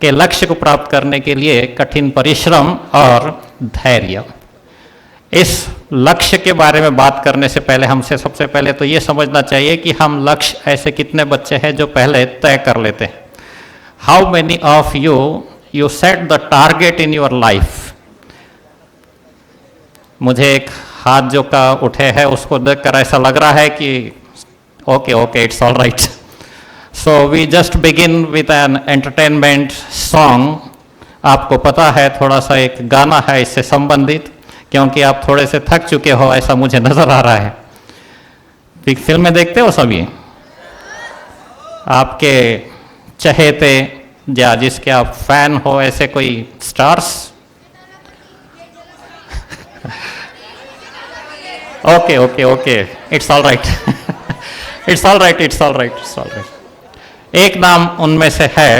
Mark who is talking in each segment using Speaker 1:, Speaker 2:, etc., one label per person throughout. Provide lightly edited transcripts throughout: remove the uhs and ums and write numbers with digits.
Speaker 1: के लक्ष्य को प्राप्त करने के लिए कठिन परिश्रम और धैर्य। इस लक्ष्य के बारे में बात करने से पहले हमसे सबसे पहले तो ये समझना चाहिए कि हम लक्ष्य ऐसे कितने बच्चे हैं जो पहले तय कर लेते हैं। How many of you set the target in your life. मुझे एक हाथ जो का उठे है उसको देखकर ऐसा लग रहा है कि okay it's all right. So we just begin with an entertainment song. आपको पता है थोड़ा सा एक गाना है इससे संबंधित, क्योंकि आप थोड़े से थक चुके हो ऐसा मुझे नजर आ रहा है। फिल्में देखते हो सभी? आपके चहेते या जिसके आप फैन हो ऐसे कोई stars? Okay it's all right it's all right. एक नाम उनमें से है,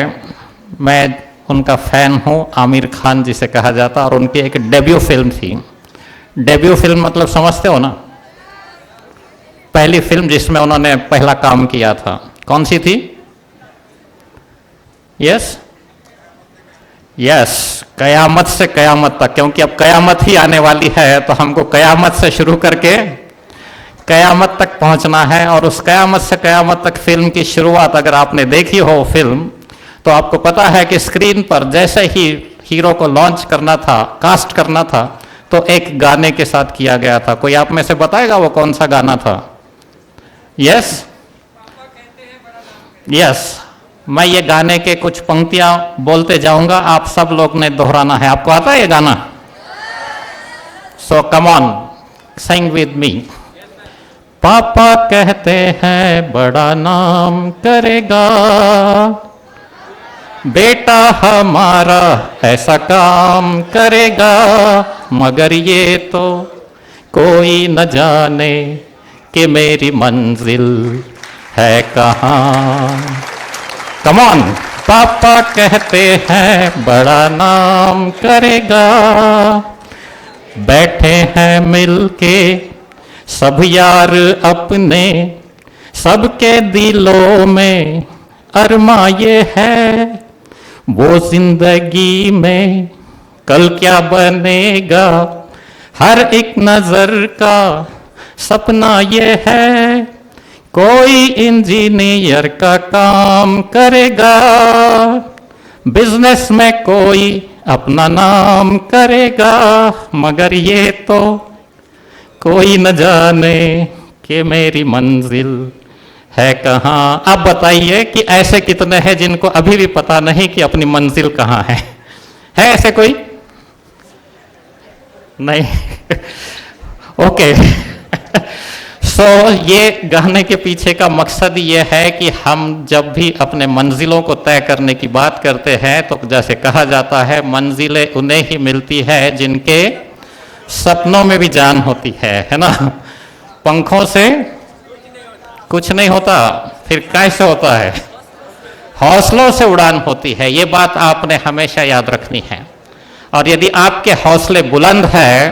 Speaker 1: मैं उनका फैन हूं, आमिर खान जिसे कहा जाता, और उनकी एक डेब्यू फिल्म थी। डेब्यू फिल्म मतलब समझते हो ना? पहली फिल्म जिसमें उन्होंने पहला काम किया था, कौन सी थी? यस, कयामत से कयामत तक, क्योंकि अब कयामत ही आने वाली है तो हमको कयामत से शुरू करके कयामत तक पहुंचना है। और उस कयामत से कयामत तक फिल्म की शुरुआत अगर आपने देखी हो फिल्म, तो आपको पता है कि स्क्रीन पर जैसे ही हीरो को लॉन्च करना था, कास्ट करना था, तो एक गाने के साथ किया गया था। कोई आप में से बताएगा वो कौन सा गाना था? यस, मैं ये गाने के कुछ पंक्तियां बोलते जाऊंगा, आप सब लोग ने दोहराना है। आपको आता है ये गाना? So come on, sing with me. पापा कहते हैं बड़ा नाम करेगा, बेटा हमारा ऐसा काम करेगा, मगर ये तो कोई न जाने कि मेरी मंजिल है कहाँ। Come on. पापा कहते हैं बड़ा नाम करेगा, बैठे हैं मिलके सब यार अपने, सबके दिलों में अरमा ये है, वो जिंदगी में कल क्या बनेगा, हर एक नजर का सपना ये है, कोई इंजीनियर का काम करेगा, बिजनेस में कोई अपना नाम करेगा, मगर ये तो कोई न जाने कि मेरी मंजिल है कहाँ। अब बताइए कि ऐसे कितने हैं जिनको अभी भी पता नहीं कि अपनी मंजिल कहाँ है ऐसे कोई? नहीं ओके सो ये गाने के पीछे का मकसद ये है कि हम जब भी अपने मंजिलों को तय करने की बात करते हैं तो जैसे कहा जाता है, मंजिलें उन्हें ही मिलती है जिनके सपनों में भी जान होती है ना। पंखों से कुछ नहीं होता, फिर कैसे होता है? हौसलों से उड़ान होती है। ये बात आपने हमेशा याद रखनी है। और यदि आपके हौसले बुलंद है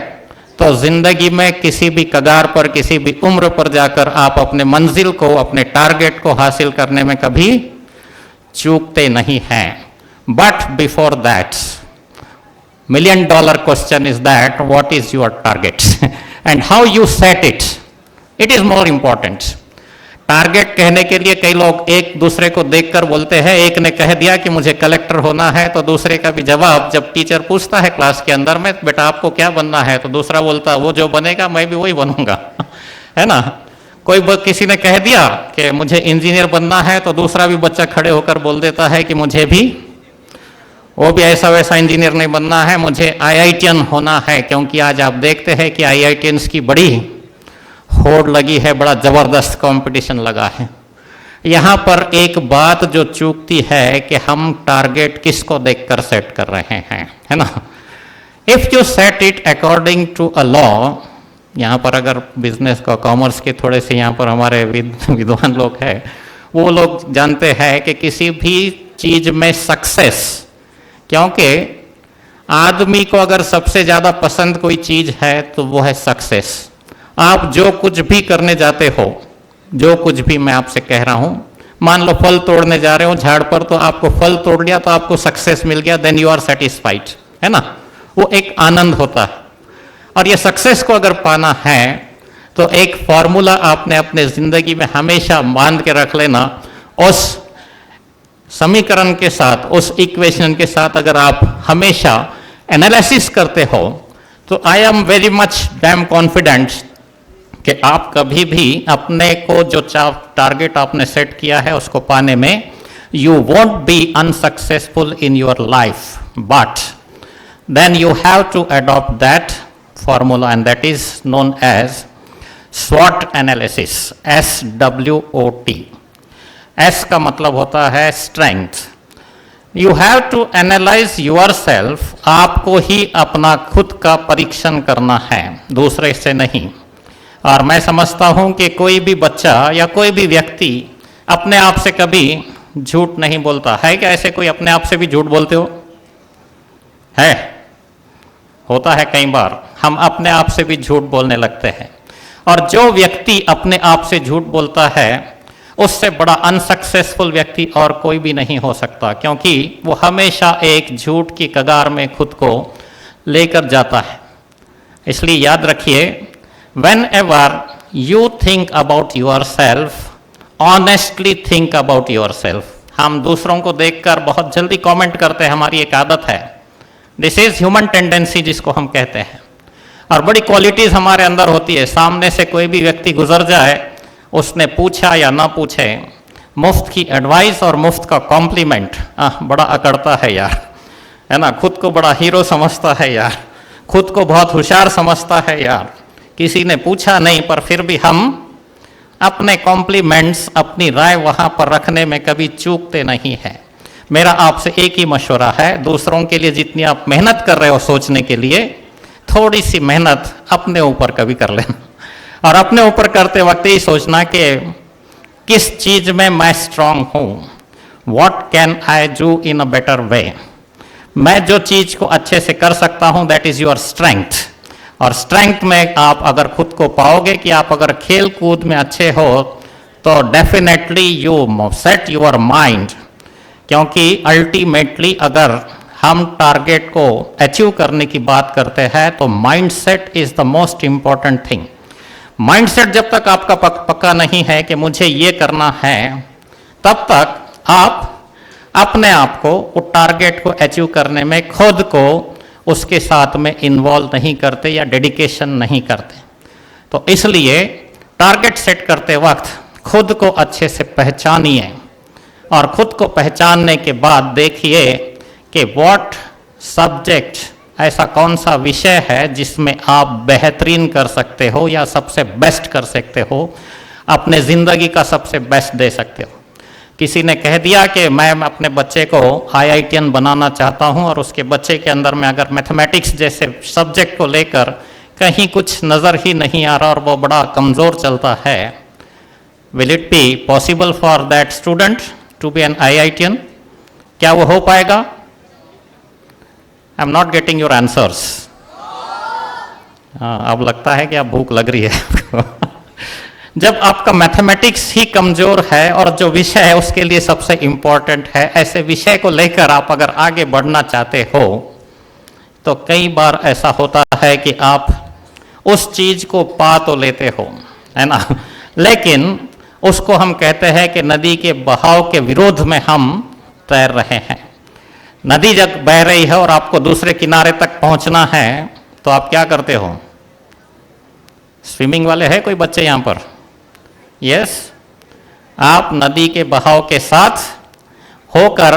Speaker 1: तो जिंदगी में किसी भी कगार पर, किसी भी उम्र पर जाकर आप अपने मंजिल को, अपने टारगेट को हासिल करने में कभी चूकते नहीं हैं। But before that, $1 million question is that what is your target and how you set it, it is more important. Target कहने के लिए कई लोग एक दूसरे को देखकर बोलते हैं। एक ने कह दिया कि मुझे कलेक्टर होना है, तो दूसरे का भी जवाब जब टीचर पूछता है क्लास के अंदर में, बेटा आपको क्या बनना है, तो दूसरा बोलता वो जो बनेगा मैं भी वही बनूंगा है ना। कोई किसी ने कह दिया कि मुझे इंजीनियर बनना है, तो दूसरा भी बच्चा खड़े होकर बोल देता है कि मुझे भी वो भी ऐसा वैसा इंजीनियर नहीं बनना है, मुझे IITian होना है। क्योंकि आज आप देखते हैं कि IITians की बड़ी होड़ लगी है, बड़ा जबरदस्त कंपटीशन लगा है। यहां पर एक बात जो चूकती है कि हम टारगेट किसको देखकर सेट कर रहे हैं, है ना। If you set it according to a law, यहां पर अगर बिजनेस का, कॉमर्स के थोड़े से यहां पर हमारे विद्वान लोग हैं, वो लोग जानते हैं कि किसी भी चीज में सक्सेस, क्योंकि आदमी को अगर सबसे ज्यादा पसंद कोई चीज है तो वो है सक्सेस। आप जो कुछ भी करने जाते हो, जो कुछ भी मैं आपसे कह रहा हूं, मान लो फल तोड़ने जा रहे हो झाड़ पर, तो आपको फल तोड़ लिया तो आपको सक्सेस मिल गया, देन यू आर सेटिस्फाइड, है ना। वो एक आनंद होता है। और ये सक्सेस को अगर पाना है तो एक फॉर्मूला आपने अपने जिंदगी में हमेशा बांध के रख लेना। उस समीकरण के साथ, उस इक्वेशन के साथ अगर आप हमेशा एनालिसिस करते हो तो I am very much dam confident कि आप कभी भी अपने को जो टारगेट आपने सेट किया है उसको पाने में you won't be unsuccessful in your life, but then you have to adopt that formula and that is known as SWOT analysis, SWOT। S का मतलब होता है strength. You have to analyse yourself, आपको ही अपना खुद का परीक्षण करना है, दूसरे से नहीं। और मैं समझता हूं कि कोई भी बच्चा या कोई भी व्यक्ति अपने आप से कभी झूठ नहीं बोलता है। क्या ऐसे कोई अपने आप से भी झूठ बोलते हो? है, होता है कई बार हम अपने आप से भी झूठ बोलने लगते हैं। और जो व्यक्ति अपने आप से झूठ बोलता है उससे बड़ा अनसक्सेसफुल व्यक्ति और कोई भी नहीं हो सकता, क्योंकि वो हमेशा एक झूठ की कगार में खुद को लेकर जाता है। इसलिए याद रखिए, whenever you think about yourself, honestly think about yourself। हम दूसरों को देखकर बहुत जल्दी कमेंट करते हैं, हमारी एक आदत है। दिस इज ह्यूमन टेंडेंसी जिसको हम कहते हैं। और बड़ी क्वालिटीज हमारे अंदर होती है। सामने से कोई भी व्यक्ति गुजर जाए, उसने पूछा या ना पूछे, मुफ्त की एडवाइस और मुफ्त का कॉम्प्लीमेंट बड़ा अकड़ता है यार, है ना। खुद को बड़ा हीरो समझता है यार, खुद को बहुत होशियार समझता है यार। किसी ने पूछा नहीं पर फिर भी हम अपने कॉम्प्लीमेंट्स, अपनी राय वहां पर रखने में कभी चूकते नहीं हैं। मेरा आपसे एक ही मशवरा है, दूसरों के लिए जितनी आप मेहनत कर रहे हो सोचने के लिए, थोड़ी सी मेहनत अपने ऊपर कभी कर लेना। और अपने ऊपर करते वक्त ही सोचना कि किस चीज में मैं स्ट्रांग हूं, what can I do in a better way. मैं जो चीज को अच्छे से कर सकता हूं, दैट इज योर स्ट्रेंथ। और स्ट्रेंथ में आप अगर खुद को पाओगे कि आप अगर खेल कूद में अच्छे हो, तो definitely you set your mind. क्योंकि अल्टीमेटली अगर हम टारगेट को अचीव करने की बात करते हैं तो mindset is the most important thing. Mindset जब तक आपका पक्का नहीं है कि मुझे ये करना है, तब तक आप अपने आप को उस टारगेट को अचीव करने में खुद को उसके साथ में इन्वॉल्व नहीं करते या डेडिकेशन नहीं करते। तो इसलिए टारगेट सेट करते वक्त खुद को अच्छे से पहचानिए और खुद को पहचानने के बाद देखिए कि व्हाट सब्जेक्ट, ऐसा कौन सा विषय है जिसमें आप बेहतरीन कर सकते हो या सबसे बेस्ट कर सकते हो, अपने ज़िंदगी का सबसे बेस्ट दे सकते हो। किसी ने कह दिया कि मैं अपने बच्चे को IITian बनाना चाहता हूं और उसके बच्चे के अंदर में अगर मैथमेटिक्स जैसे सब्जेक्ट को लेकर कहीं कुछ नज़र ही नहीं आ रहा और वो बड़ा कमज़ोर चलता है, will it be possible for that student to be an IITian? क्या वो हो पाएगा? I am not getting your answers. अब लगता है कि अब भूख लग रही है। जब आपका मैथमेटिक्स ही कमजोर है और जो विषय है उसके लिए सबसे इंपॉर्टेंट है, ऐसे विषय को लेकर आप अगर आगे बढ़ना चाहते हो तो कई बार ऐसा होता है कि आप उस चीज को पा तो लेते हो, है ना, लेकिन उसको हम कहते हैं कि नदी के बहाव के विरोध में हम तैर रहे हैं। नदी जब बह रही है और आपको दूसरे किनारे तक पहुंचना है तो आप क्या करते हो? स्विमिंग वाले हैं कोई बच्चे यहाँ पर? यस, आप नदी के बहाव के साथ होकर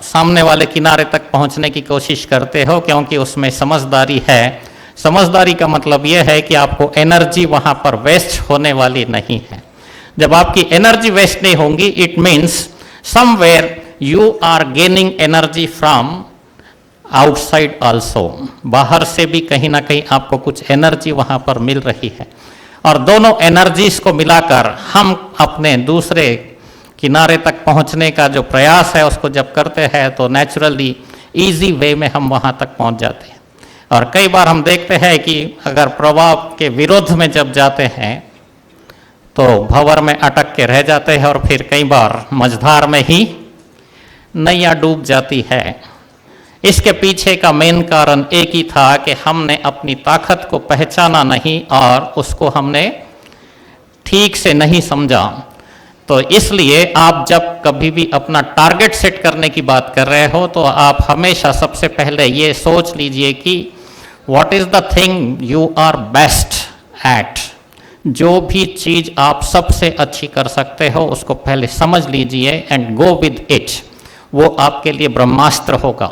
Speaker 1: सामने वाले किनारे तक पहुंचने की कोशिश करते हो, क्योंकि उसमें समझदारी है। समझदारी का मतलब यह है कि आपको एनर्जी वहां पर वेस्ट होने वाली नहीं है। जब आपकी एनर्जी वेस्ट नहीं होंगी, it means somewhere you are gaining energy from outside also. बाहर से भी कहीं ना कहीं आपको कुछ एनर्जी वहां पर मिल रही है, और दोनों एनर्जीज को मिलाकर हम अपने दूसरे किनारे तक पहुंचने का जो प्रयास है उसको जब करते हैं तो नेचुरली इजी वे में हम वहां तक पहुंच जाते हैं। और कई बार हम देखते हैं कि अगर प्रभाव के विरोध में जब जाते हैं तो भंवर में अटक के रह जाते हैं और फिर कई बार मझधार में ही नैया डूब जाती है। इसके पीछे का मेन कारण एक ही था कि हमने अपनी ताकत को पहचाना नहीं और उसको हमने ठीक से नहीं समझा। तो इसलिए आप जब कभी भी अपना टारगेट सेट करने की बात कर रहे हो तो आप हमेशा सबसे पहले ये सोच लीजिए कि what is the thing you are best at. जो भी चीज आप सबसे अच्छी कर सकते हो उसको पहले समझ लीजिए एंड गो विद इट, वो आपके लिए ब्रह्मास्त्र होगा।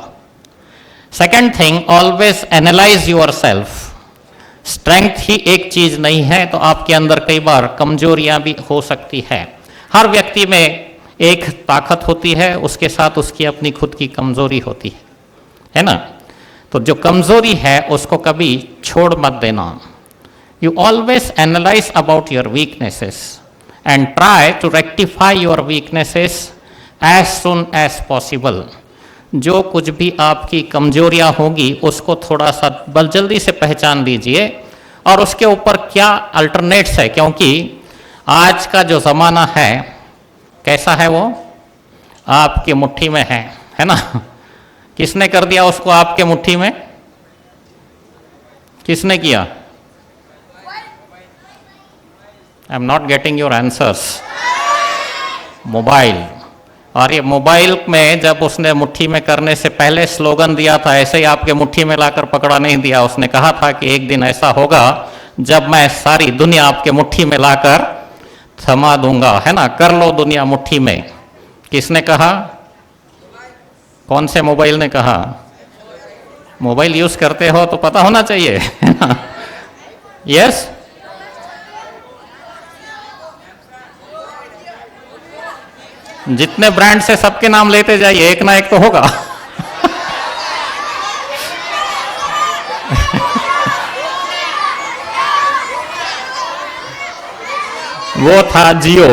Speaker 1: Second thing, always analyse yourself. Strength ही एक चीज नहीं है, तो आपके अंदर कई बार कमजोरियां भी हो सकती है। हर व्यक्ति में एक ताकत होती है, उसके साथ उसकी अपनी खुद की कमजोरी होती है ना। तो जो कमजोरी है उसको कभी छोड़ मत देना। You always analyse about your weaknesses and try to rectify your weaknesses as soon as possible. जो कुछ भी आपकी कमजोरियां होगी उसको थोड़ा सा जल्दी से पहचान लीजिए और उसके ऊपर क्या अल्टरनेट्स है, क्योंकि आज का जो ज़माना है कैसा है, वो आपकी मुट्ठी में है ना। किसने कर दिया उसको आपके मुट्ठी में? किसने किया? आई am not getting your answers. Mobile. और ये मोबाइल में जब उसने मुट्ठी में करने से पहले स्लोगन दिया था, ऐसे ही आपके मुट्ठी में लाकर पकड़ा नहीं दिया। उसने कहा था कि एक दिन ऐसा होगा जब मैं सारी दुनिया आपके मुट्ठी में लाकर थमा दूंगा, है ना। कर लो दुनिया मुट्ठी में। किसने कहा? कौन से मोबाइल ने कहा? मोबाइल यूज करते हो तो पता होना चाहिए, है ना। यस, जितने ब्रांड से सबके नाम लेते जाइए, एक ना एक तो होगा। वो था जियो,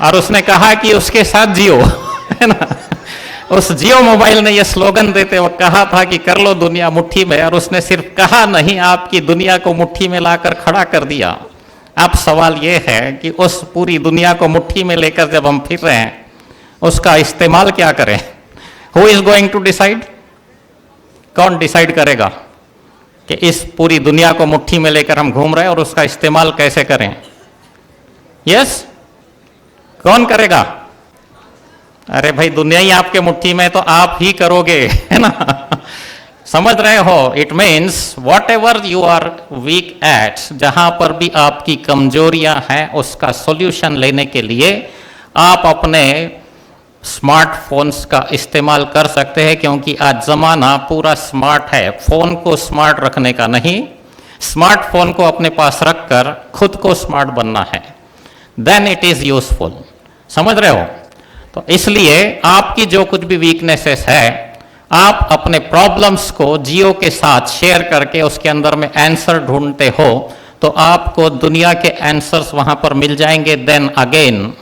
Speaker 1: और उसने कहा कि उसके साथ जियो, है ना। उस जियो मोबाइल ने ये स्लोगन देते वक्त कहा था कि कर लो दुनिया मुट्ठी में, और उसने सिर्फ कहा नहीं, आपकी दुनिया को मुट्ठी में लाकर खड़ा कर दिया। अब सवाल ये है कि उस पूरी दुनिया को मुट्ठी में लेकर जब हम फिर रहे हैं, उसका इस्तेमाल क्या करें? Who is going to decide? कौन डिसाइड करेगा कि इस पूरी दुनिया को मुट्ठी में लेकर हम घूम रहे हैं और उसका इस्तेमाल कैसे करें? यस, कौन करेगा? अरे भाई, दुनिया ही आपके मुट्ठी में, तो आप ही करोगे, है ना। समझ रहे हो? It means whatever you are weak at, जहां पर भी आपकी कमजोरियां हैं उसका सॉल्यूशन लेने के लिए आप अपने स्मार्टफोन्स का इस्तेमाल कर सकते हैं, क्योंकि आज ज़माना पूरा स्मार्ट है। फ़ोन को स्मार्ट रखने का नहीं, स्मार्टफोन को अपने पास रखकर खुद को स्मार्ट बनना है। Then it is useful. समझ रहे हो? तो इसलिए आपकी जो कुछ भी वीकनेसेस है, आप अपने प्रॉब्लम्स को जियो के साथ शेयर करके उसके अंदर में आंसर ढूंढते हो, तो आपको दुनिया के आंसर्स वहाँ पर मिल जाएंगे। देन अगेन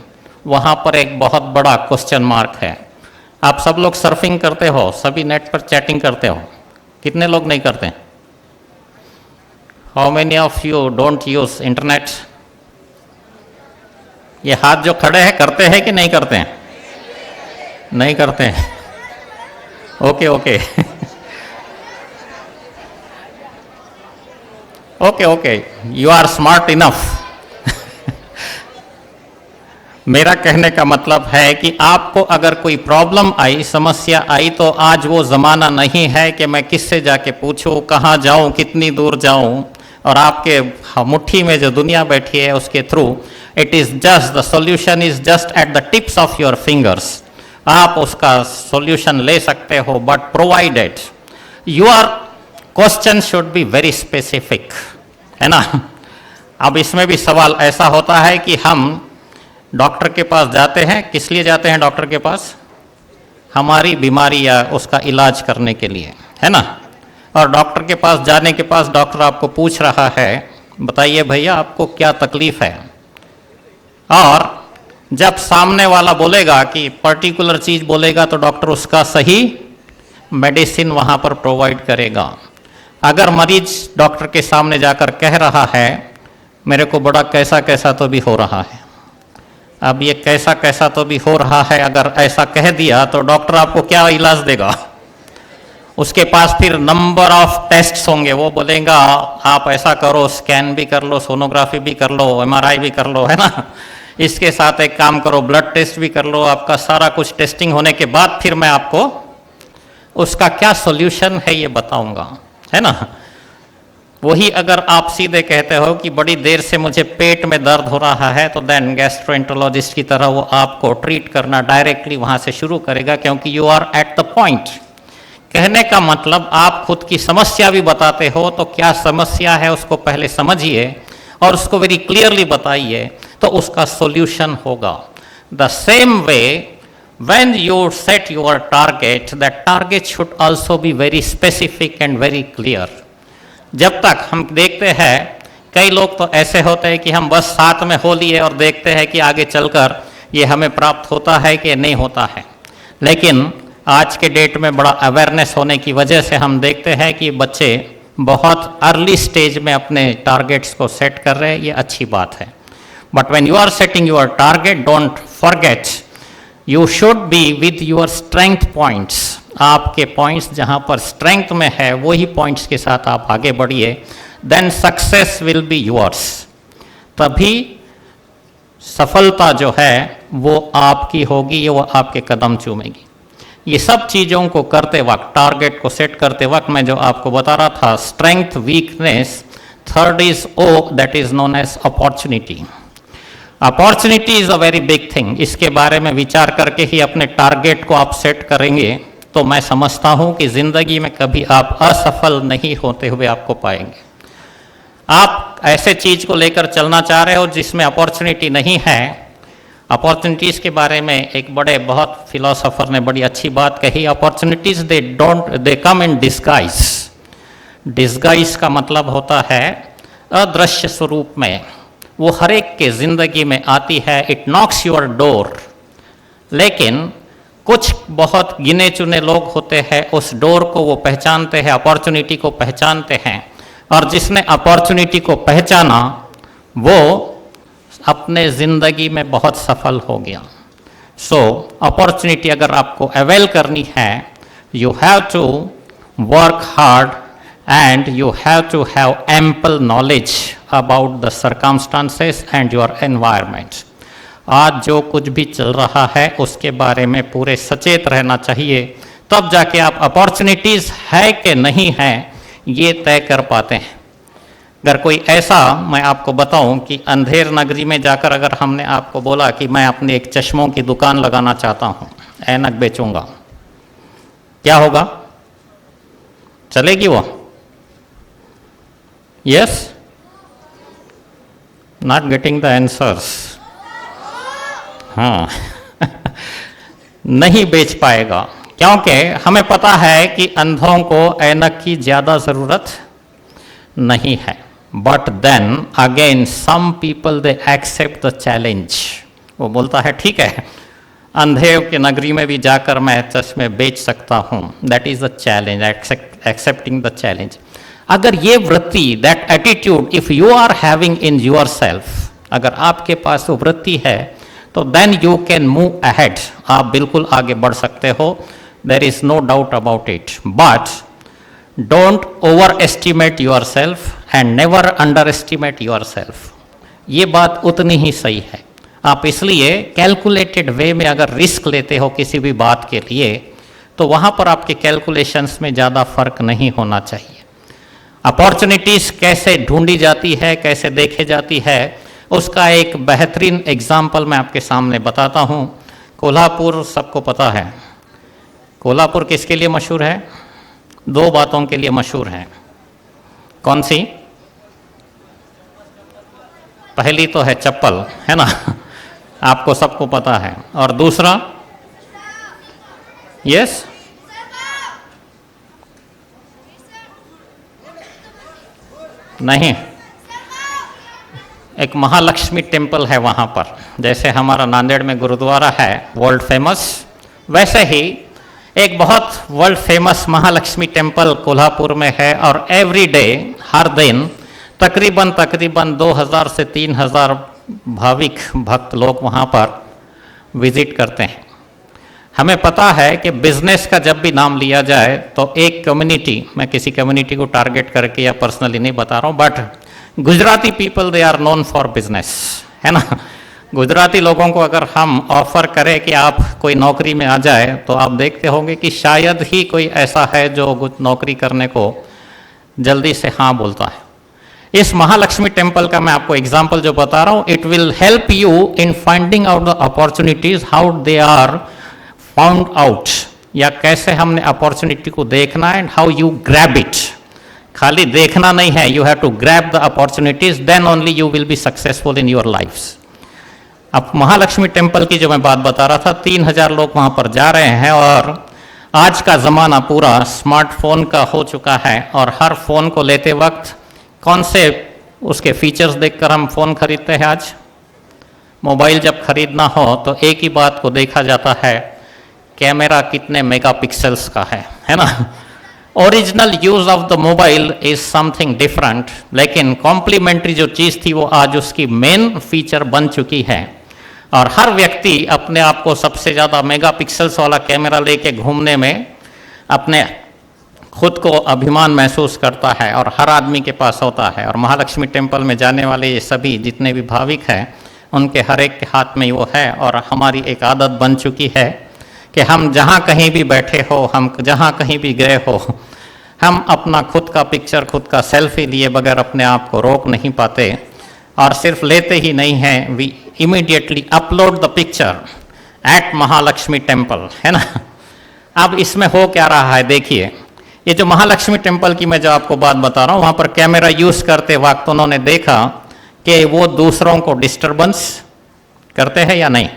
Speaker 1: वहाँ पर एक बहुत बड़ा क्वेश्चन मार्क है। आप सब लोग सर्फिंग करते हो, सभी नेट पर चैटिंग करते हो, कितने लोग नहीं करते? How many of you don't use internet? ये हाथ जो खड़े हैं करते हैं कि नहीं करते हैं? नहीं करते हैं। Okay okay okay okay, you are smart enough. मेरा कहने का मतलब है कि आपको अगर कोई प्रॉब्लम आई, समस्या आई, तो आज वो ज़माना नहीं है कि मैं किससे जाके पूछूं, कहाँ जाऊं, कितनी दूर जाऊं, और आपके मुट्ठी में जो दुनिया बैठी है उसके through it is just the solution is just at the tips of your fingers. आप उसका सॉल्यूशन ले सकते हो, but provided your question should be very specific, है ना। अब इसमें भी सवाल ऐसा होता है कि हम डॉक्टर के पास जाते हैं, किस लिए जाते हैं डॉक्टर के पास? हमारी बीमारी या उसका इलाज करने के लिए, है ना। और डॉक्टर के पास जाने के पास डॉक्टर आपको पूछ रहा है, बताइए भैया आपको क्या तकलीफ है। और जब सामने वाला बोलेगा कि पर्टिकुलर चीज़ बोलेगा, तो डॉक्टर उसका सही मेडिसिन वहाँ पर प्रोवाइड करेगा। अगर मरीज डॉक्टर के सामने जाकर कह रहा है मेरे को बड़ा कैसा कैसा तो भी हो रहा है, अब ये कैसा कैसा तो भी हो रहा है, अगर ऐसा कह दिया तो डॉक्टर आपको क्या इलाज देगा? उसके पास फिर नंबर ऑफ टेस्ट्स होंगे, वो बोलेगा आप ऐसा करो, स्कैन भी कर लो, सोनोग्राफी भी कर लो, एमआरआई भी कर लो, है ना। इसके साथ एक काम करो, ब्लड टेस्ट भी कर लो, आपका सारा कुछ टेस्टिंग होने के बाद फिर मैं आपको उसका क्या सॉल्यूशन है ये बताऊंगा, है ना। वही अगर आप सीधे कहते हो कि बड़ी देर से मुझे पेट में दर्द हो रहा है, तो देन गैस्ट्रोएंटरोलॉजिस्ट की तरह वो आपको ट्रीट करना डायरेक्टली वहां से शुरू करेगा, क्योंकि you are at the point. कहने का मतलब आप खुद की समस्या भी बताते हो, तो क्या समस्या है उसको पहले समझिए और उसको वेरी क्लियरली बताइए, तो उसका सॉल्यूशन होगा। The same way when you set your target, that target should also be very specific and very clear. जब तक हम देखते हैं कई लोग तो ऐसे होते हैं कि हम बस साथ में हो लिए और देखते हैं कि आगे चलकर ये हमें प्राप्त होता है कि नहीं होता है, लेकिन आज के डेट में बड़ा अवेयरनेस होने की वजह से हम देखते हैं कि बच्चे बहुत अर्ली स्टेज में अपने टारगेट्स को सेट कर रहे हैं, ये अच्छी बात है। But when you are setting your target, don't forget you should be with your strength points. आपके पॉइंट्स जहाँ पर स्ट्रेंथ में है वही पॉइंट्स के साथ आप आगे बढ़िए, then success will be yours. तभी सफलता जो है वो आपकी होगी, वो आपके कदम चूमेगी। ये सब चीज़ों को करते वक्त, टारगेट को सेट करते वक्त मैं जो आपको बता रहा था, strength, weakness, third is O, that is known as opportunity. Opportunity is a very big thing. इसके बारे में विचार करके ही अपने टारगेट को आप सेट करेंगे तो मैं समझता हूं कि जिंदगी में कभी आप असफल नहीं होते हुए आपको पाएंगे। आप ऐसे चीज को लेकर चलना चाह रहे हो जिसमें अपॉर्चुनिटी नहीं है। अपॉर्चुनिटीज के बारे में एक बड़े बहुत फिलोसोफर ने बड़ी अच्छी बात कही, opportunities they come in disguise. Disguise का मतलब होता है अदृश्य स्वरूप में, वो हर एक के जिंदगी में आती है, इट नॉक्स योर डोर। लेकिन कुछ बहुत गिने चुने लोग होते हैं, उस डोर को वो पहचानते हैं, अपॉर्चुनिटी को पहचानते हैं, और जिसने अपॉर्चुनिटी को पहचाना वो अपने ज़िंदगी में बहुत सफल हो गया। सो अपॉर्चुनिटी अगर आपको अवेल करनी है, you have to work hard and you have to have ample knowledge about the circumstances and your environment. आज जो कुछ भी चल रहा है उसके बारे में पूरे सचेत रहना चाहिए, तब जाके आप अपॉर्चुनिटीज़ है कि नहीं है ये तय कर पाते हैं। अगर कोई ऐसा मैं आपको बताऊं कि अंधेर नगरी में जाकर अगर हमने आपको बोला कि मैं अपनी एक चश्मों की दुकान लगाना चाहता हूं, ऐनक बेचूंगा, क्या होगा? चलेगी वो? Yes? Not getting the answers. हाँ नहीं बेच पाएगा, क्योंकि हमें पता है कि अंधों को ऐनक की ज़्यादा ज़रूरत नहीं है। But then again some people they accept the challenge. वो बोलता है ठीक है, अंधे के नगरी में भी जाकर मैं चश्मे बेच सकता हूँ, that is the challenge, accepting the challenge. अगर ये वृत्ति, that attitude if you are having in yourself, अगर आपके पास वो वृत्ति है तो then you can move ahead, आप बिल्कुल आगे बढ़ सकते हो, there is no doubt about it. But don't overestimate yourself and never underestimate yourself. ये बात उतनी ही सही है। आप इसलिए कैलकुलेटेड वे में अगर रिस्क लेते हो किसी भी बात के लिए, तो वहाँ पर आपके कैलकुलेशंस में ज़्यादा फर्क नहीं होना चाहिए। अपॉर्चुनिटीज़ कैसे ढूंढी जाती है, कैसे देखे जाती है, उसका एक बेहतरीन एग्जाम्पल मैं आपके सामने बताता हूँ। कोल्हापुर सबको पता है। कोल्हापुर किसके लिए मशहूर है? दो बातों के लिए मशहूर है। कौन सी? पहली तो है चप्पल, है ना, आपको सबको पता है। और दूसरा, यस, नहीं, एक महालक्ष्मी टेम्पल है वहाँ पर। जैसे हमारा नांदेड़ में गुरुद्वारा है वर्ल्ड फेमस, वैसे ही एक बहुत world famous Mahalakshmi temple Kolhapur में है। और एवरी डे, हर दिन तकरीबन 2000 से 3000 भाविक भक्त लोग वहाँ पर विजिट करते हैं। हमें पता है कि बिजनेस का जब भी नाम लिया जाए तो एक कम्युनिटी, मैं किसी कम्युनिटी को टारगेट करके या पर्सनली नहीं बता रहा हूँ, but Gujarati people they are known for business, है ना। गुजराती लोगों को अगर हम ऑफर करें कि आप कोई नौकरी में आ जाए, तो आप देखते होंगे कि शायद ही कोई ऐसा है जो नौकरी करने को जल्दी से हाँ बोलता है। इस महालक्ष्मी टेम्पल का मैं आपको एग्जाम्पल जो बता रहा हूँ, it will help you in finding out the opportunities, how they are found out, या कैसे हमने अपॉर्चुनिटी को देखना है, and how you grab it. खाली देखना नहीं है, you have to grab the opportunities, then only you will be successful in your lifes. अब महालक्ष्मी टेम्पल की जो मैं बात बता रहा था, 3000 लोग वहाँ पर जा रहे हैं, और आज का ज़माना पूरा स्मार्टफोन का हो चुका है, और हर फ़ोन को लेते वक्त कौन से उसके फीचर्स देखकर हम फ़ोन खरीदते हैं। आज मोबाइल जब खरीदना हो तो एक ही बात को देखा जाता है, कैमरा कितने मेगापिक्सल्स का है ना। Original use of the mobile is something different, लेकिन कॉम्प्लीमेंट्री जो चीज़ थी वो आज उसकी मेन फीचर बन चुकी है, और हर व्यक्ति अपने आप को सबसे ज़्यादा मेगापिक्सल्स वाला कैमरा लेके घूमने में अपने खुद को अभिमान महसूस करता है, और हर आदमी के पास होता है। और महालक्ष्मी टेम्पल में जाने वाले ये सभी जितने भी भाविक हैं, उनके हर एक के हाथ में वो है, और हमारी एक आदत बन चुकी है कि हम जहाँ कहीं भी बैठे हो, हम जहाँ कहीं भी गए हो, हम अपना खुद का पिक्चर, खुद का सेल्फी लिए बगैर अपने आप को रोक नहीं पाते। और सिर्फ लेते ही नहीं हैं, we immediately upload the picture at Mahalakshmi temple, है ना। अब इसमें हो क्या रहा है देखिए, ये जो महालक्ष्मी टेम्पल की मैं जो आपको बात बता रहा हूँ, वहाँ पर कैमरा यूज़ करते वक्त उन्होंने देखा कि वो दूसरों को डिस्टर्बेंस करते हैं या नहीं।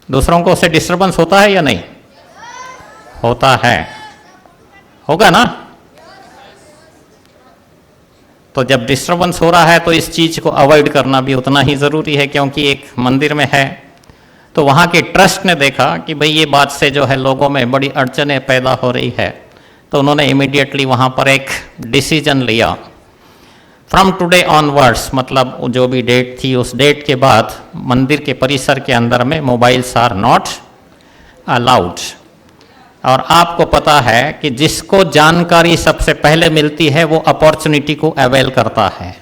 Speaker 1: दूसरों को उससे डिस्टर्बेंस होता है या नहीं होता है, होगा ना। तो जब डिस्टर्बेंस हो रहा है तो इस चीज़ को अवॉइड करना भी उतना ही ज़रूरी है, क्योंकि एक मंदिर में है तो वहाँ के ट्रस्ट ने देखा कि भाई ये बात से जो है लोगों में बड़ी अड़चनें पैदा हो रही है, तो उन्होंने इमीडिएटली वहाँ पर एक डिसीजन लिया। फ्रॉम टुडे ऑनवर्ड्स, मतलब जो भी डेट थी उस डेट के बाद मंदिर के परिसर के अंदर में मोबाइल्स आर नॉट अलाउड। और आपको पता है कि जिसको जानकारी सबसे पहले मिलती है वो अपॉर्चुनिटी को अवेल करता है।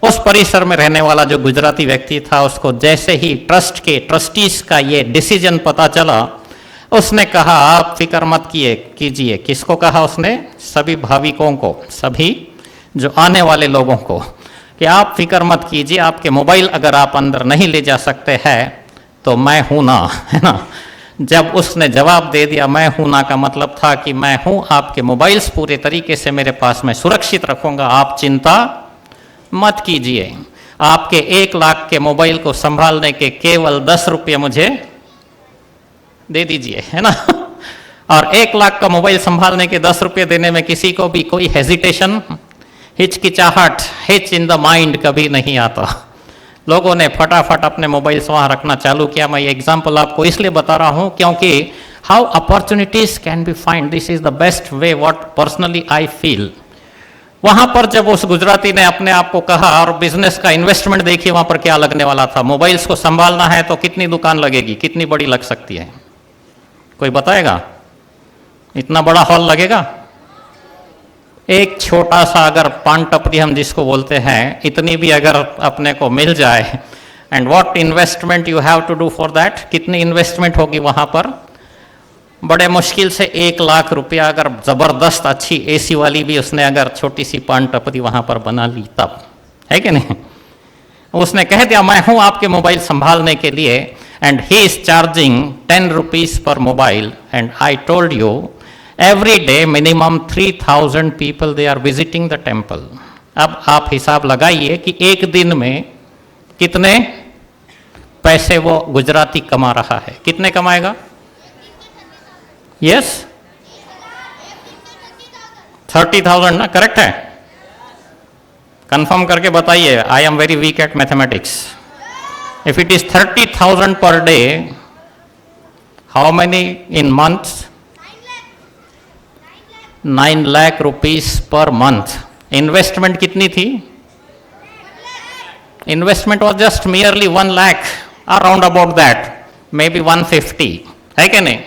Speaker 1: उस परिसर में रहने वाला जो गुजराती व्यक्ति था, उसको जैसे ही ट्रस्ट के ट्रस्टीज का ये डिसीजन पता चला, उसने कहा आप फिक्र मत कीजिए। किसको कहा उसने? सभी भाविकों को, सभी जो आने वाले लोगों को, कि आप फिक्र मत कीजिए, आपके मोबाइल अगर आप अंदर नहीं ले जा सकते हैं तो मैं हूं ना, है ना। जब उसने जवाब दे दिया मैं हूं ना, का मतलब था कि मैं हूं, आपके मोबाइल्स पूरे तरीके से मेरे पास मैं सुरक्षित रखूंगा, आप चिंता मत कीजिए। आपके 1 लाख के मोबाइल को संभालने के केवल 10 रुपये मुझे दे दीजिए, है ना। और 1 लाख का मोबाइल संभालने के 10 रुपये देने में किसी को भी कोई हेजिटेशन, हिचकिचाहट, हिच इन द माइंड कभी नहीं आता। लोगों ने फटाफट अपने मोबाइल्स वहाँ रखना चालू किया। मैं ये एग्जाम्पल आपको इसलिए बता रहा हूँ क्योंकि how opportunities can be find, this is the best way what personally I feel. वहाँ पर जब उस गुजराती ने अपने आप को कहा, और बिजनेस का इन्वेस्टमेंट देखिए वहाँ पर क्या लगने वाला था। मोबाइल्स को संभालना है तो कितनी दुकान लगेगी, कितनी बड़ी लग सकती है, कोई बताएगा? इतना बड़ा हॉल लगेगा? एक छोटा सा अगर पान टपरी हम जिसको बोलते हैं, इतनी भी अगर अपने को मिल जाए, and what investment you have to do for that, कितनी इन्वेस्टमेंट होगी वहाँ पर? बड़े मुश्किल से 1 लाख रुपया, अगर ज़बरदस्त अच्छी एसी वाली भी उसने अगर छोटी सी पान टपरी वहाँ पर बना ली तब, है कि नहीं। उसने कह दिया मैं हूँ आपके मोबाइल संभालने के लिए, and he is charging 10 rupees पर mobile, and I told you every day minimum 3000 people they are visiting the temple। अब आप हिसाब लगाइए कि एक दिन में कितने पैसे वो गुजराती कमा रहा है। कितने कमाएगा? यस, 30,000 ना, करेक्ट है? कंफर्म करके बताइए, I am very weak at mathematics. If it is 30,000 per day, how many in months? 9 lakh rupees per month. Investment कितनी थी? Investment was just merely 1 lakh, around about that, may be 150, है कि नहीं?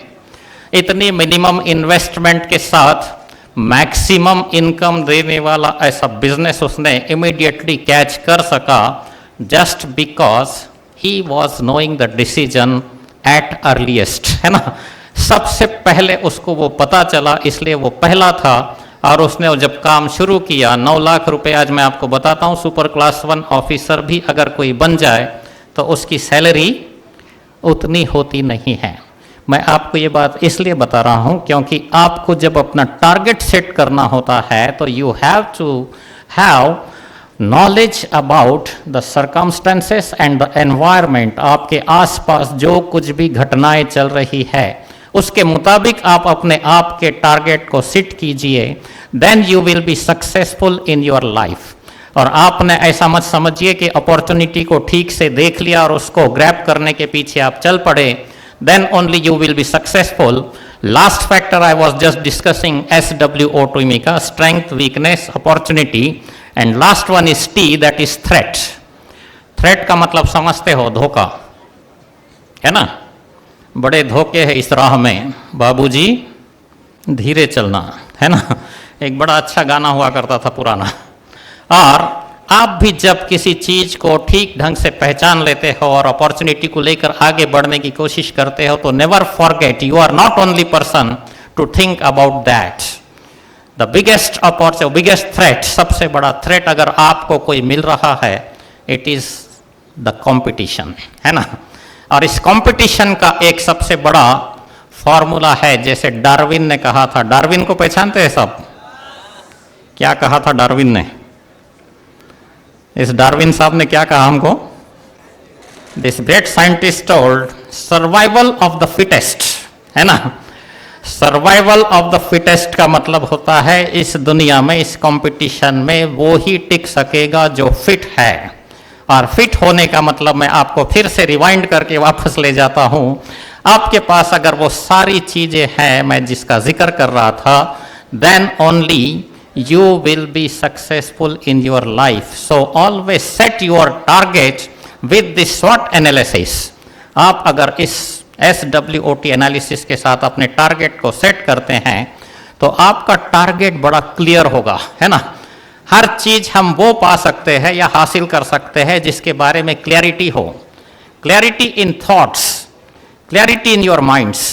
Speaker 1: इतनी मिनिमम इन्वेस्टमेंट के साथ मैक्सिमम इनकम देने वाला ऐसा बिजनेस उसने इमीडिएटली कैच कर सका, just because he was knowing the decision at earliest, है ना? सबसे पहले उसको वो पता चला, इसलिए वो पहला था। और उसने जब काम शुरू किया, 9 लाख रुपए, आज मैं आपको बताता हूँ, सुपर क्लास 1 ऑफिसर भी अगर कोई बन जाए तो उसकी सैलरी उतनी होती नहीं है। मैं आपको ये बात इसलिए बता रहा हूँ क्योंकि आपको जब अपना टारगेट सेट करना होता है तो you have to have knowledge about the circumstances and the environment. आपके आसपास जो कुछ भी घटनाएं चल रही है उसके मुताबिक आप अपने आप के टारगेट को सेट कीजिए, then you will be successful in your life. और आपने ऐसा मत समझिए कि अपॉर्चुनिटी को ठीक से देख लिया और उसको ग्रैब करने के पीछे आप चल पड़े, then only you will be successful. Last factor I was just discussing, SWOT का strength, weakness, opportunity, and last one is T, that is threat. Threat का मतलब समझते हो, धोखा, है ना? बड़े धोखे हैं इस राह में, बाबूजी धीरे चलना, है ना? एक बड़ा अच्छा गाना हुआ करता था पुराना। और आप भी जब किसी चीज को ठीक ढंग से पहचान लेते हो और अपॉर्चुनिटी को लेकर आगे बढ़ने की कोशिश करते हो तो never forget, you are not only person to think about that. The biggest opportunity, biggest threat, सबसे बड़ा थ्रेट अगर आपको कोई मिल रहा है, इट इज द कंपटीशन, है ना? और इस कंपटीशन का एक सबसे बड़ा फॉर्मूला है, जैसे डार्विन ने कहा था। डार्विन को पहचानते हैं सब? क्या कहा था डार्विन ने? इस डार्विन साहब ने क्या कहा हमको? This great scientist told survival of the fittest, है ना? सर्वाइवल ऑफ द फिटेस्ट का मतलब होता है इस दुनिया में, इस कंपटीशन में वो ही टिक सकेगा जो फिट है। और फिट होने का मतलब मैं आपको फिर से रिवाइंड करके वापस ले जाता हूं, आपके पास अगर वो सारी चीजें हैं मैं जिसका जिक्र कर रहा था, then only you will be successful in your life. So always set your target with this SWOT analysis. आप अगर इस SWOT एनालिसिस के साथ अपने टारगेट को सेट करते हैं तो आपका टारगेट बड़ा क्लियर होगा, है ना? हर चीज हम वो पा सकते हैं या हासिल कर सकते हैं जिसके बारे में क्लैरिटी हो। Clarity in thoughts, clarity in your minds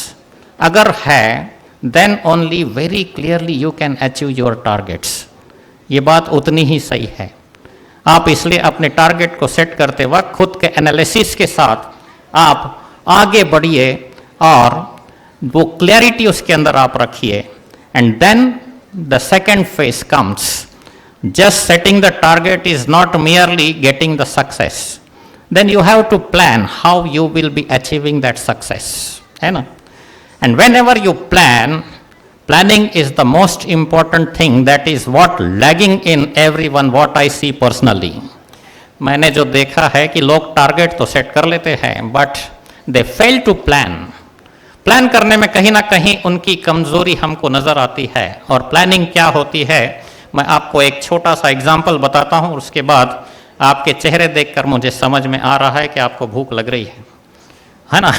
Speaker 1: अगर है, then only very clearly you can achieve your targets. ये बात उतनी ही सही है। आप इसलिए अपने टारगेट को सेट करते वक्त खुद के एनालिसिस के साथ आप आगे बढ़िए और वो क्लैरिटी उसके अंदर आप रखिए। And then the second phase comes. Just setting the target is not merely getting the success. Then you have to plan how you will be achieving that success, है ना? And whenever you plan, planning is the most important thing. That is what lagging in everyone, what I see personally. मैंने जो देखा है कि लोग target तो set कर लेते हैं but they fail to plan. Plan करने में कहीं ना कहीं उनकी कमजोरी हमको नजर आती है। और प्लानिंग क्या होती है, मैं आपको एक छोटा सा एग्जाम्पल बताता हूँ, उसके बाद आपके चेहरे देखकर मुझे समझ में आ रहा है कि आपको भूख लग रही है ना?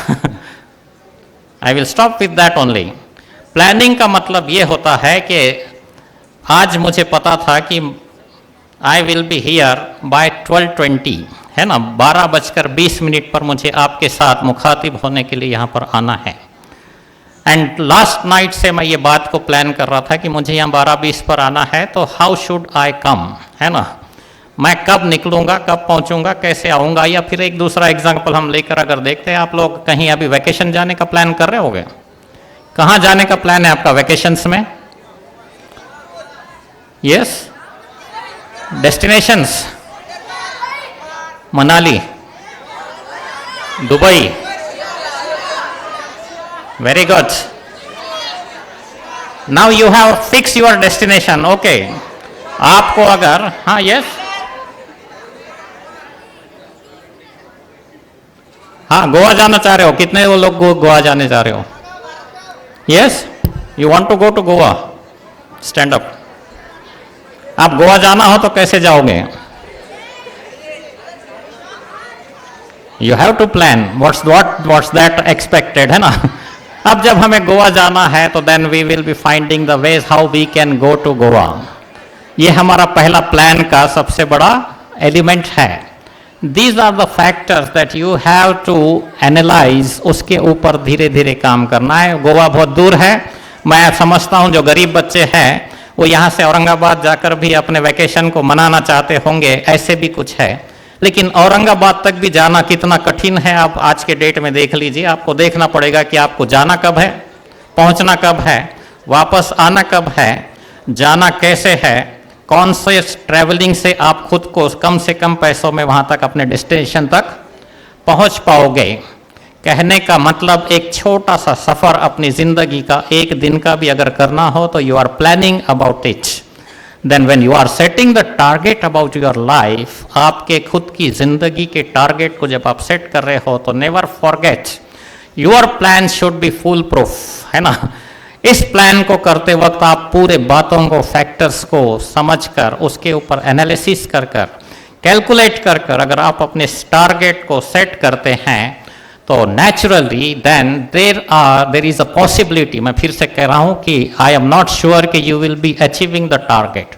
Speaker 1: I will stop with that only. Planning का मतलब ये होता है कि आज मुझे पता था कि I will be here by 12:20, है ना? 12:20 पर मुझे आपके साथ मुखातिब होने के लिए यहाँ पर आना है। एंड लास्ट नाइट से मैं ये बात को प्लान कर रहा था कि मुझे यहाँ 12:20 पर आना है, तो हाउ शुड आई कम, है ना? मैं कब निकलूंगा, कब पहुंचूंगा, कैसे आऊंगा? या फिर एक दूसरा एग्जांपल हम लेकर अगर देखते हैं, आप लोग कहीं अभी वैकेशन जाने का प्लान कर रहे होगे। कहाँ जाने का प्लान है आपका वैकेशंस में? Yes, destinations Manali, Dubai, very good. Now you have fix your destination, okay. आपको अगर, हाँ यस, हाँ गोवा जाना चाह रहे हो? कितने वो लोग गोवा जाने चाह रहे हो? Yes, you want to go to Goa? Stand up. आप गोवा जाना हो तो कैसे जाओगे? You have to plan what's that expected, है ना। अब जब हमें गोवा जाना है तो then we will be finding the ways how we can go to Goa. ये हमारा पहला प्लान का सबसे बड़ा एलिमेंट है। These are the factors that you have to analyse, उसके ऊपर धीरे धीरे काम करना है। गोवा बहुत दूर है, मैं समझता हूँ जो गरीब बच्चे हैं वो यहाँ से औरंगाबाद जाकर भी अपने वैकेशन को मनाना चाहते होंगे, ऐसे भी कुछ है। लेकिन औरंगाबाद तक भी जाना कितना कठिन है आप आज के डेट में देख लीजिए। आपको देखना पड़ेगा कि आपको जाना कब है, पहुँचना कब है, वापस आना कब है, जाना कैसे है, कौन से ट्रैवलिंग से आप खुद को कम से कम पैसों में वहाँ तक अपने डेस्टिनेशन तक पहुँच पाओगे। कहने का मतलब एक छोटा सा सफ़र अपनी ज़िंदगी का एक दिन का भी अगर करना हो तो you are planning about it. Then when you are setting the target about your life, आपके खुद की ज़िंदगी के टारगेट को जब आप सेट कर रहे हो तो never forget your plan should be full proof, है ना। इस प्लान को करते वक्त आप पूरे बातों को, फैक्टर्स को समझकर, उसके ऊपर एनालिसिस कर कर, कैलकुलेट कर कर अगर आप अपने टारगेट को सेट करते हैं तो naturally then there is a possibility, मैं फिर से कह रहा हूं कि आई एम नॉट श्योर कि you will be achieving the target,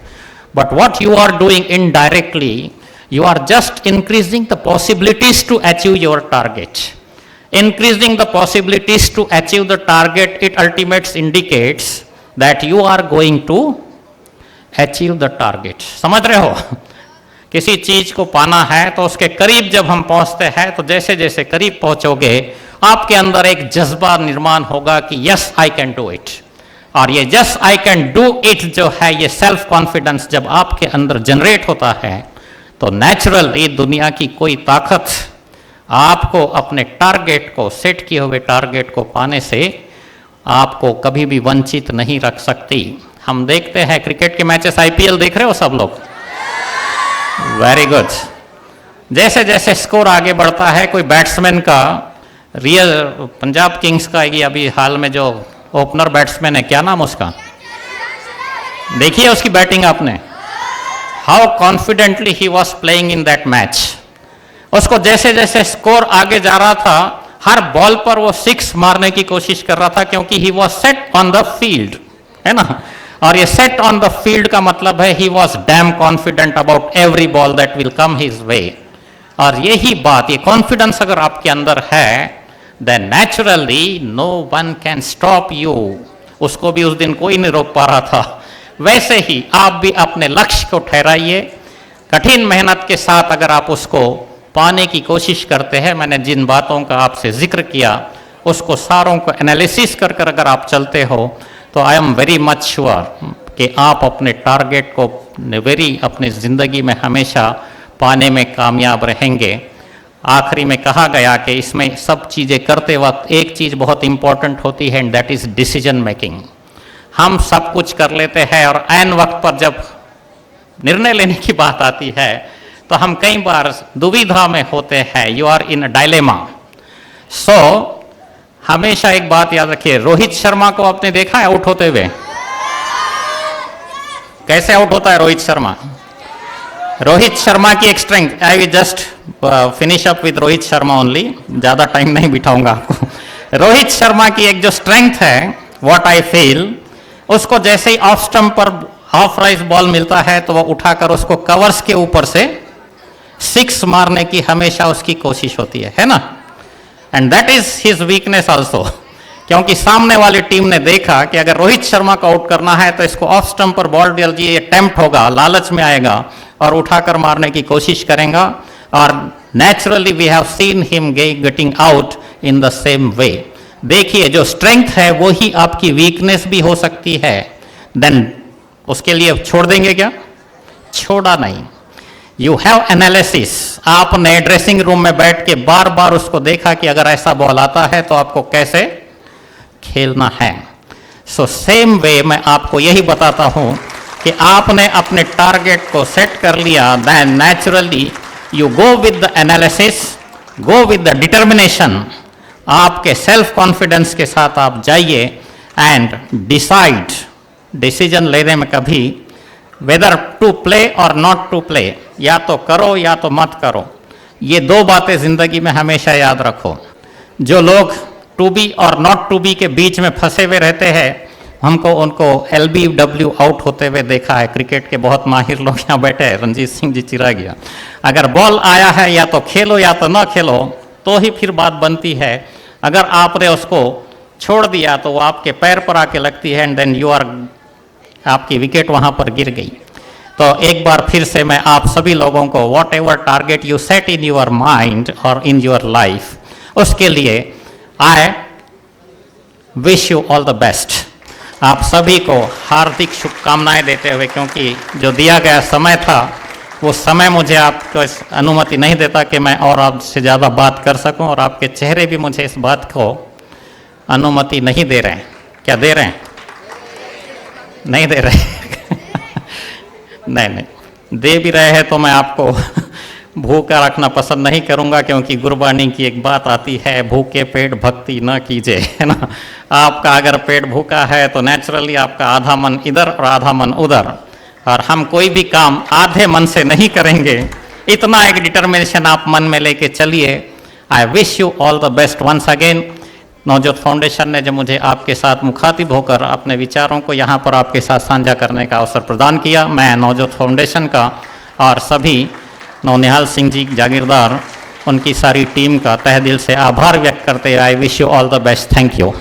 Speaker 1: but what you are doing indirectly, you are just increasing the possibilities to achieve your target. Increasing the possibilities to achieve the target, it ultimates indicates that you are going to achieve the target. समझ रहे हो, किसी चीज को पाना है तो उसके करीब जब हम पहुंचते हैं तो जैसे जैसे करीब पहुंचोगे आपके अंदर एक जज्बा निर्माण होगा कि yes I can do it. और ये yes I can do it जो है, ये सेल्फ कॉन्फिडेंस जब आपके अंदर जनरेट होता है तो नेचुरली दुनिया की कोई ताकत आपको अपने टारगेट को, सेट किए हुए टारगेट को पाने से आपको कभी भी वंचित नहीं रख सकती। हम देखते हैं क्रिकेट के मैचेस, आईपीएल देख रहे हो सब लोग, वेरी गुड। जैसे जैसे स्कोर आगे बढ़ता है, कोई बैट्समैन का, रियल पंजाब किंग्स का ये अभी हाल में जो ओपनर बैट्समैन है, क्या नाम उसका, देखिए उसकी बैटिंग आपने, how confidently he was playing in that match. उसको जैसे जैसे स्कोर आगे जा रहा था, हर बॉल पर वो सिक्स मारने की कोशिश कर रहा था, क्योंकि he was set on the field, है ना। और ये सेट ऑन द फील्ड का मतलब है he was damn confident about every ball that will come his way. और यही बात, ये कॉन्फिडेंस अगर आपके अंदर है then naturally no one can stop you. उसको भी उस दिन कोई नहीं रोक पा रहा था। वैसे ही आप भी अपने लक्ष्य को ठहराइए, कठिन मेहनत के साथ अगर आप उसको पाने की कोशिश करते हैं, मैंने जिन बातों का आपसे जिक्र किया उसको सारों को एनालिसिस कर कर अगर आप चलते हो तो I am very much sure कि आप अपने टारगेट को अपनी ज़िंदगी में हमेशा पाने में कामयाब रहेंगे। आखिरी में कहा गया कि इसमें सब चीज़ें करते वक्त एक चीज़ बहुत इंपॉर्टेंट होती है, and that is decision making. हम सब कुछ कर लेते हैं और ऐन वक्त पर जब निर्णय लेने की बात आती है तो हम कई बार दुविधा में होते हैं, you are in a dilemma. So हमेशा एक बात याद रखिए, रोहित शर्मा को आपने देखा है आउट होते हुए? कैसे आउट होता है रोहित शर्मा? रोहित शर्मा की एक strength, I will just finish up with Rohit Sharma only, ज्यादा टाइम नहीं बिठाऊंगा आपको। रोहित शर्मा की एक जो स्ट्रेंथ है, व्हाट आई फील, उसको जैसे ही ऑफ स्टंप पर ऑफ राइज बॉल मिलता है तो वो उठाकर उसको कवर्स के ऊपर से सिक्स मारने की हमेशा उसकी कोशिश होती है ना। And that is his weakness also, क्योंकि सामने वाली टीम ने देखा कि अगर रोहित शर्मा को आउट करना है तो इसको ऑफ स्टंप पर बॉल डाल दिए, ये टेम्प्ट होगा, लालच में आएगा और उठाकर मारने की कोशिश करेगा। और naturally we have seen him getting out in the same way. देखिए जो स्ट्रेंथ है वो ही आपकी वीकनेस भी हो सकती है। देन उसके लिए छोड़ देंगे क्या? छोड़ा नहीं। You have analysis. आपने ड्रेसिंग रूम में बैठ के बार बार उसको देखा कि अगर ऐसा बॉल आता है तो आपको कैसे खेलना है। सो सेम वे मैं आपको यही बताता हूं कि आपने अपने टारगेट को सेट कर लिया, then naturally you go with the analysis, go with the determination. आपके सेल्फ कॉन्फिडेंस के साथ आप जाइए एंड डिसाइड, डिसीजन लेने में कभी वेदर टू प्ले और नॉट टू प्ले, या तो करो या तो मत करो। ये दो बातें जिंदगी में हमेशा याद रखो। जो लोग टू बी और नॉट टू बी के बीच में फंसे हुए रहते हैं, हमको उनको LBW आउट होते हुए देखा है। क्रिकेट के बहुत माहिर लोग यहाँ बैठे हैं, रणजीत सिंह जी चिरागिया। अगर बॉल आया है या तो खेलो या तो ना खेलो, तो ही फिर बात बनती है। अगर आपने उसको छोड़ दिया तो वो आपके पैर पर आके लगती है, एंड देन यू आर, आपकी विकेट वहाँ पर गिर गई। तो एक बार फिर से मैं आप सभी लोगों को, what ever target you set in your mind और इन योर लाइफ, उसके लिए आई wish you all the best. आप सभी को हार्दिक शुभकामनाएं देते हुए, क्योंकि जो दिया गया समय था वो समय मुझे आपको अनुमति नहीं देता कि मैं और आपसे ज़्यादा बात कर सकूं, और आपके चेहरे भी मुझे इस बात को अनुमति नहीं दे रहे हैं। क्या दे रहे हैं? नहीं दे रहे नहीं, दे भी रहे हैं तो मैं आपको भूखा रखना पसंद नहीं करूंगा, क्योंकि गुरबानी की एक बात आती है, भूखे पेट भक्ति न कीजिए, है ना। आपका अगर पेट भूखा है तो नेचुरली आपका आधा मन इधर और आधा मन उधर, और हम कोई भी काम आधे मन से नहीं करेंगे। इतना एक डिटर्मिनेशन आप मन में लेके चलिए। I wish you all the best once again. Navjot Foundation ने जो मुझे आपके साथ मुखातिब होकर अपने विचारों को यहाँ पर आपके साथ साझा करने का अवसर प्रदान किया, मैं नवजोत फाउंडेशन का और सभी नौनिहाल सिंह जी जागीरदार, उनकी सारी टीम का तहे दिल से आभार व्यक्त करते, आई wish you all the best. Thank you.